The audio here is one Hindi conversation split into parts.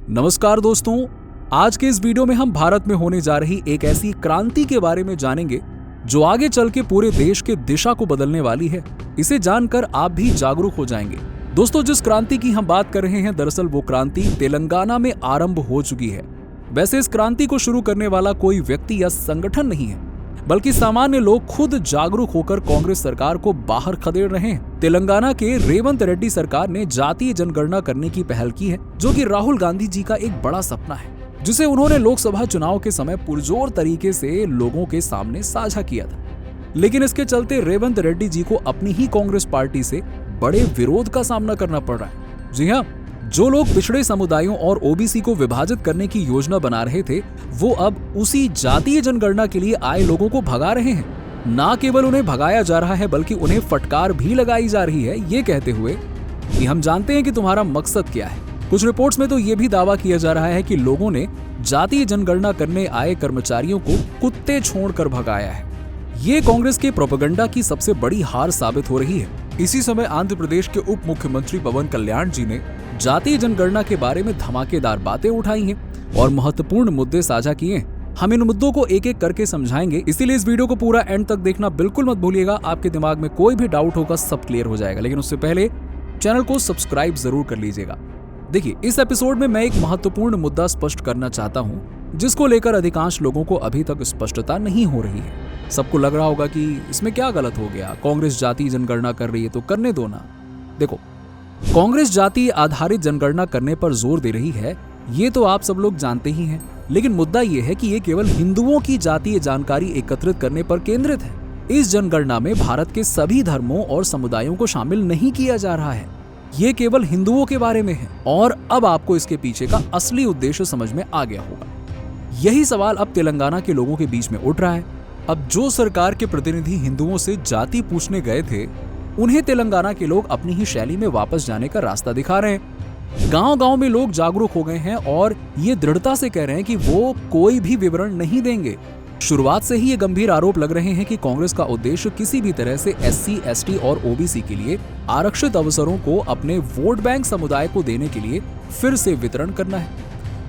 नमस्कार दोस्तों, आज के इस वीडियो में हम भारत में होने जा रही एक ऐसी क्रांति के बारे में जानेंगे जो आगे चल के पूरे देश के दिशा को बदलने वाली है। इसे जानकर आप भी जागरूक हो जाएंगे। दोस्तों, जिस क्रांति की हम बात कर रहे हैं, दरअसल वो क्रांति तेलंगाना में आरंभ हो चुकी है। वैसे इस क्रांति को शुरू करने वाला कोई व्यक्ति या संगठन नहीं है, बल्कि सामान्य लोग खुद जागरूक होकर कांग्रेस सरकार को बाहर खदेड़ रहे हैं। तेलंगाना के रेवंत रेड्डी सरकार ने जातीय जनगणना करने की पहल की है, जो कि राहुल गांधी जी का एक बड़ा सपना है, जिसे उन्होंने लोकसभा चुनाव के समय पुरजोर तरीके से लोगों के सामने साझा किया था। लेकिन इसके चलते रेवंत रेड्डी जी को अपनी ही कांग्रेस पार्टी से बड़े विरोध का सामना करना पड़ रहा है। जी हाँ, जो लोग पिछड़े समुदायों और ओबीसी को विभाजित करने की योजना बना रहे थे, वो अब उसी जातीय जनगणना के लिए आए लोगों को भगा रहे हैं। ना केवल उन्हें भगाया जा रहा है, बल्कि उन्हें फटकार भी लगाई जा रही है, ये कहते हुए कि हम जानते हैं कि तुम्हारा मकसद क्या है। कुछ रिपोर्ट्स में तो ये भी दावा किया जा रहा है कि लोगों ने जातीय जनगणना करने आए कर्मचारियों को कुत्ते छोड़कर भगाया है। ये कांग्रेस के प्रोपेगेंडा की सबसे बड़ी हार साबित हो रही है। इसी समय आंध्र प्रदेश के उप मुख्यमंत्री पवन कल्याण जी ने जातीय जनगणना के बारे में धमाकेदार बातें उठाई हैं और महत्वपूर्ण मुद्दे साझा किए हैं। हम इन मुद्दों को एक एक करके समझाएंगे, इसीलिए इस वीडियो को पूरा एंड तक देखना बिल्कुल मत भूलिएगा। आपके दिमाग में कोई भी डाउट होगा, सब क्लियर हो जाएगा। लेकिन उससे पहले चैनल को सब्सक्राइब जरूर कर लीजिएगा। देखिए, इस एपिसोड में मैं एक महत्वपूर्ण मुद्दा स्पष्ट करना चाहता हूँ, जिसको लेकर अधिकांश लोगों को अभी तक स्पष्टता नहीं हो रही है। सबको लग रहा होगा कि इसमें क्या गलत हो गया, कांग्रेस जातीय जनगणना कर रही है तो करने दो ना। देखो, कांग्रेस जातीय आधारित जनगणना करने पर जोर दे रही है, ये तो आप सब लोग जानते ही हैं। लेकिन मुद्दा ये है कि ये केवल हिंदुओं की जातीय जानकारी एकत्रित करने पर केंद्रित है। इस जनगणना में भारत के सभी धर्मों और समुदायों को शामिल नहीं किया जा रहा है। ये केवल हिंदुओं के बारे में है। और अब आपको इसके पीछे का असली उद्देश्य समझ में आ गया होगा। यही सवाल अब तेलंगाना के लोगों के बीच में उठ रहा है। अब जो सरकार के प्रतिनिधि हिंदुओं से जाति पूछने गए थे, उन्हें तेलंगाना के लोग अपनी ही शैली में वापस जाने का रास्ता दिखा रहे हैं। गांव-गांव में लोग जागरूक हो गए हैं और ये दृढ़ता से कह रहे हैं कि वो कोई भी विवरण नहीं देंगे। शुरुआत से ही ये गंभीर आरोप लग रहे हैं कि कांग्रेस का उद्देश्य किसी भी तरह से एससी, एसटी और ओबीसी के लिए आरक्षित अवसरों को अपने वोट बैंक समुदाय को देने के लिए फिर से वितरण करना है।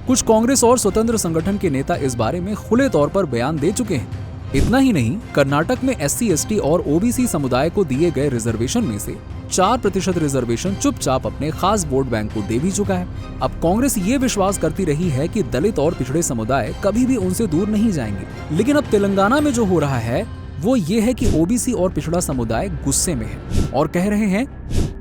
कुछ कांग्रेस और स्वतंत्र संगठन के नेता इस बारे में खुले तौर पर बयान दे चुके हैं। इतना ही नहीं, कर्नाटक में एससी, एसटी और ओबीसी समुदाय को दिए गए रिजर्वेशन में से 4% रिजर्वेशन चुपचाप अपने खास वोट बैंक को दे भी चुका है। अब कांग्रेस ये विश्वास करती रही है कि दलित और पिछड़े समुदाय कभी भी उनसे दूर नहीं जाएंगे। लेकिन अब तेलंगाना में जो हो रहा है वो ये है कि ओबीसी और पिछड़ा समुदाय गुस्से में है और कह रहे हैं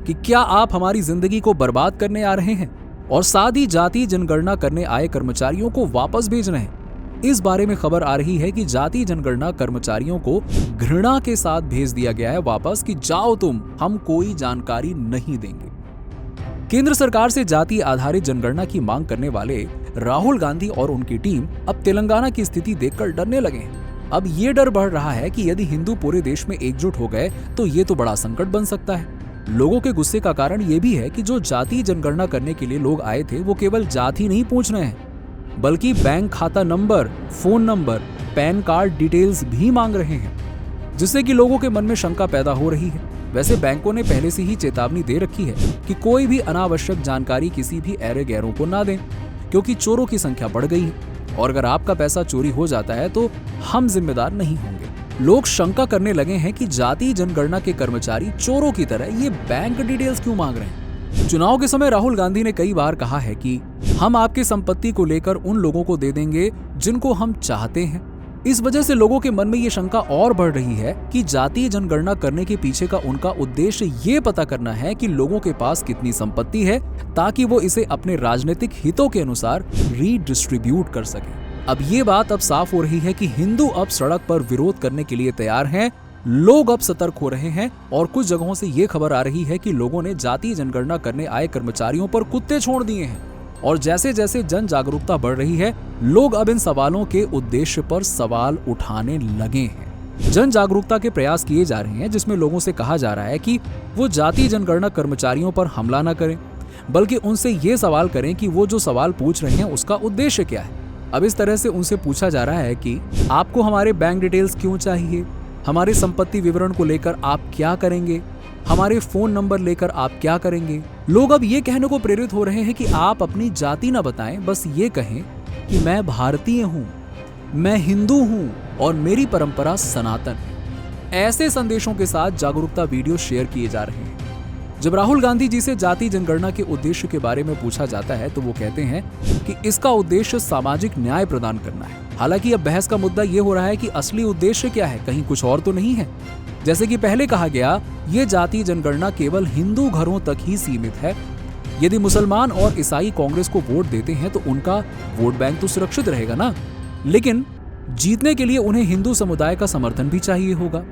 कि क्या आप हमारी जिंदगी को बर्बाद करने आ रहे हैं और साथ ही जातीय जनगणना करने आए कर्मचारियों को वापस भेज रहे हैं। इस बारे में खबर आ रही है कि जातीय जनगणना कर्मचारियों को घृणा के साथ भेज दिया गया है वापस कि जाओ तुम, हम कोई जानकारी नहीं देंगे। केंद्र सरकार से जातीय आधारित जनगणना की मांग करने वाले राहुल गांधी और उनकी टीम अब तेलंगाना की स्थिति देखकर डरने लगे हैं। अब ये डर बढ़ रहा है कि यदि हिंदू पूरे देश में एकजुट हो गए तो ये तो बड़ा संकट बन सकता है। लोगों के गुस्से का कारण ये भी है कि जो जातीय जनगणना करने के लिए लोग आए थे, वो केवल जाति नहीं पूछ रहे हैं, बल्कि बैंक खाता number, phone number, pan card details भी मांग रहे हैं, जिससे कि लोगों के मन में शंका पैदा हो रही है। वैसे बैंकों ने पहले से ही चेतावनी दे रखी है कि कोई भी अनावश्यक जानकारी किसी भी ऐरे गैरों को ना दें, क्योंकि चोरों की संख्या बढ़ गई है और अगर आपका पैसा चोरी हो जाता है तो हम जिम्मेदार नहीं होंगे। लोग शंका करने लगे हैं कि जातीय जनगणना के कर्मचारी चोरों की तरह ये बैंक डिटेल्स क्यों मांग रहे हैं। चुनाव के समय राहुल गांधी ने कई बार कहा है कि हम आपकी संपत्ति को लेकर उन लोगों को दे देंगे जिनको हम चाहते हैं। इस वजह से लोगों के मन में ये शंका और बढ़ रही है कि जातीय जनगणना करने के पीछे का उनका उद्देश्य ये पता करना है कि लोगों के पास कितनी संपत्ति है, ताकि वो इसे अपने राजनीतिक हितों के अनुसार रीडिस्ट्रीब्यूट कर सके। अब ये बात अब साफ हो रही है कि हिंदू अब सड़क पर विरोध करने के लिए तैयार हैं। लोग अब सतर्क हो रहे हैं और कुछ जगहों से ये खबर आ रही है कि लोगों ने जातीय जनगणना करने आए कर्मचारियों पर कुत्ते छोड़ दिए हैं। और जैसे जैसे जन जागरूकता बढ़ रही है, लोग अब इन सवालों के उद्देश्य पर सवाल उठाने लगे हैं। जन जागरूकता के प्रयास किए जा रहे हैं, जिसमें लोगों से कहा जा रहा है कि वो जातीय जनगणना कर्मचारियों पर हमला न करें, बल्कि उनसे ये सवाल करें कि वो जो सवाल पूछ रहे हैं उसका उद्देश्य क्या है। अब इस तरह से उनसे पूछा जा रहा है कि आपको हमारे बैंक डिटेल्स क्यों चाहिए, हमारे संपत्ति विवरण को लेकर आप क्या करेंगे, हमारे फोन नंबर लेकर आप क्या करेंगे? लोग अब ये कहने को प्रेरित हो रहे हैं कि आप अपनी जाति ना बताएं, बस ये कहें कि मैं भारतीय हूं, मैं हिंदू हूं और मेरी परंपरा सनातन है। ऐसे संदेशों के साथ जागरूकता वीडियो शेयर किए जा रहे हैं। जब राहुल गांधी जी से जाति जनगणना के उद्देश्य के बारे में पूछा जाता है तो वो कहते हैं कि इसका उद्देश्य सामाजिक न्याय प्रदान करना है। हालांकि अब बहस का मुद्दा ये हो रहा है कि असली उद्देश्य क्या है, कहीं कुछ और तो नहीं है। जैसे कि पहले कहा गया, ये जाति जनगणना केवल हिंदू घरों तक ही सीमित है। यदि मुसलमान और ईसाई कांग्रेस को वोट देते हैं तो उनका वोट बैंक तो सुरक्षित रहेगा ना, लेकिन जीतने के लिए उन्हें हिंदू समुदाय का समर्थन भी चाहिए होगा।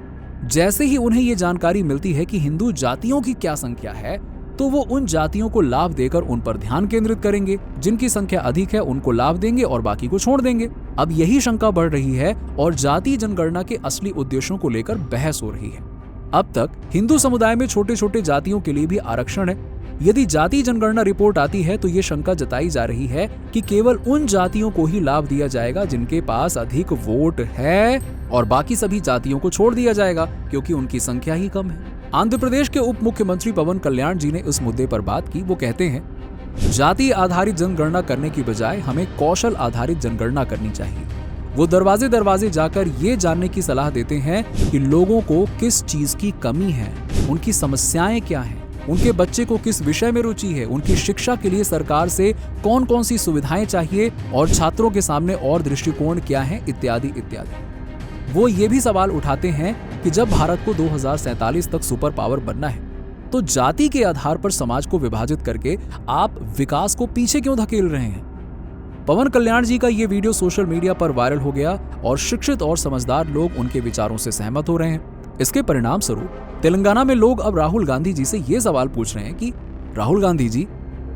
जैसे ही उन्हें ये जानकारी मिलती है कि हिंदू जातियों की क्या संख्या है, तो वो उन जातियों को लाभ देकर उन पर ध्यान केंद्रित करेंगे। जिनकी संख्या अधिक है उनको लाभ देंगे और बाकी को छोड़ देंगे। अब यही शंका बढ़ रही है और जाति जनगणना के असली उद्देश्यों को लेकर बहस हो रही है। अब तक हिंदू समुदाय में छोटे छोटे जातियों के लिए भी आरक्षण है। यदि जाति जनगणना रिपोर्ट आती है तो ये शंका जताई जा रही है कि केवल उन जातियों को ही लाभ दिया जाएगा जिनके पास अधिक वोट है और बाकी सभी जातियों को छोड़ दिया जाएगा क्योंकि उनकी संख्या ही कम है। आंध्र प्रदेश के उप मुख्यमंत्री पवन कल्याण जी ने इस मुद्दे पर बात की। वो कहते हैं, जाति आधारित जनगणना करने की बजाय हमें कौशल आधारित जनगणना करनी चाहिए। वो दरवाजे दरवाजे जाकर ये जानने की सलाह देते हैं कि लोगों को किस चीज की कमी है, उनकी समस्याएं क्या हैं, उनके बच्चे को किस विषय में रुचि है, उनकी शिक्षा के लिए सरकार से कौन कौन सी सुविधाएं चाहिए और छात्रों के सामने और दृष्टिकोण क्या है, इत्यादि इत्यादि। वो ये भी सवाल उठाते हैं कि जब भारत को 2047 तक सुपर पावर बनना है तो जाति के आधार पर समाज को विभाजित करके आप विकास को पीछे क्यों धकेल रहे हैं? पवन कल्याण जी का ये वीडियो सोशल मीडिया पर वायरल हो गया और शिक्षित और समझदार लोग उनके विचारों से सहमत हो रहे हैं। इसके परिणाम स्वरूप तेलंगाना में लोग अब राहुल गांधी जी से ये सवाल पूछ रहे हैं कि राहुल गांधी जी,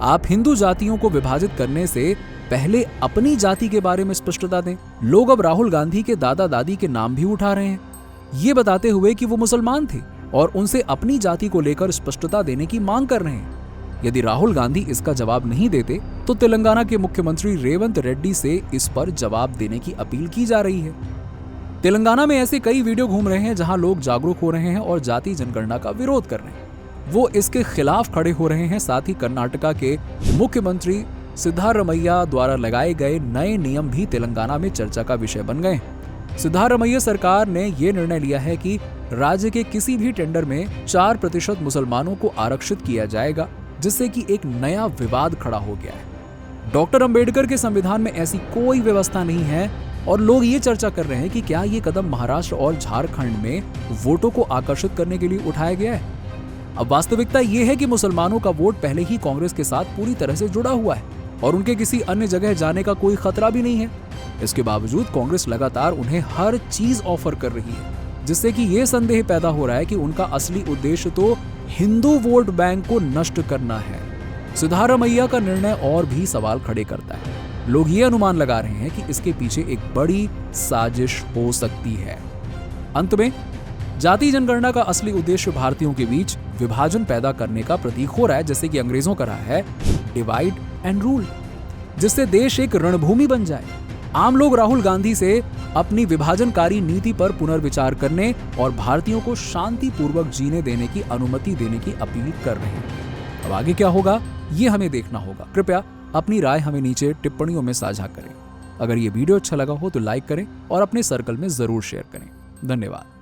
आप हिंदू जातियों को विभाजित करने से पहले अपनी जाति के बारे में स्पष्टता दें। लोग अब राहुल गांधी के दादा दादी के नाम भी उठा रहे हैं, ये बताते हुए कि वो मुसलमान थे और उनसे अपनी जाति को लेकर स्पष्टता देने की मांग कर रहे हैं। यदि राहुल गांधी इसका जवाब नहीं देते तो तेलंगाना के मुख्यमंत्री रेवंत रेड्डी से इस पर जवाब देने की अपील की जा रही है। तेलंगाना में ऐसे कई वीडियो घूम रहे हैं जहां लोग जागरूक हो रहे हैं और जाति जनगणना का विरोध कर रहे हैं। वो इसके खिलाफ खड़े हो रहे हैं। साथ ही कर्नाटका के मुख्यमंत्री सिद्धारमैया द्वारा लगाए गए नए नियम भी तेलंगाना में चर्चा का विषय बन गए। सिद्धारमैया सरकार ने यह निर्णय लिया है कि राज्य के किसी भी टेंडर में 4% मुसलमानों को आरक्षित किया जाएगा, जिससे कि एक नया विवाद खड़ा हो गया है। डॉक्टर अंबेडकर के संविधान में ऐसी कोई व्यवस्था नहीं है और लोग ये चर्चा कर रहे हैं कि क्या ये कदम महाराष्ट्र और झारखंड में वोटों को आकर्षित करने के लिए उठाया गया है। अब वास्तविकता ये है कि मुसलमानों का वोट पहले ही कांग्रेस के साथ पूरी तरह से जुड़ा हुआ है और उनके किसी अन्य जगह जाने का कोई खतरा भी नहीं है। इसके बावजूद कांग्रेस लगातार उन्हें हर चीज ऑफर कर रही है, जिससे कि ये संदेह पैदा हो रहा है कि उनका असली उद्देश्य तो हिंदू वोट बैंक को नष्ट करना है। सिद्धारमैया का निर्णय और भी सवाल खड़े करता है। लोग ये अनुमान लगा रहे हैं कि इसके पीछे एक बड़ी साजिश हो सकती है। अंत में जाति जनगणना का असली उद्देश्य भारतीयों के बीच विभाजन पैदा करने का प्रतीक हो रहा है, जैसे कि अंग्रेजों का रहा है डिवाइड एंड रूल, जिससे देश एक रणभूमि बन जाए। आम लोग राहुल गांधी से अपनी विभाजनकारी नीति पर पुनर्विचार करने और भारतीयों को शांतिपूर्वक जीने देने की अनुमति देने की अपील कर रहे हैं। अब आगे क्या होगा ये हमें देखना होगा। कृपया अपनी राय हमें नीचे टिप्पणियों में साझा करें। अगर ये वीडियो अच्छा लगा हो तो लाइक करें और अपने सर्कल में जरूर शेयर करें। धन्यवाद।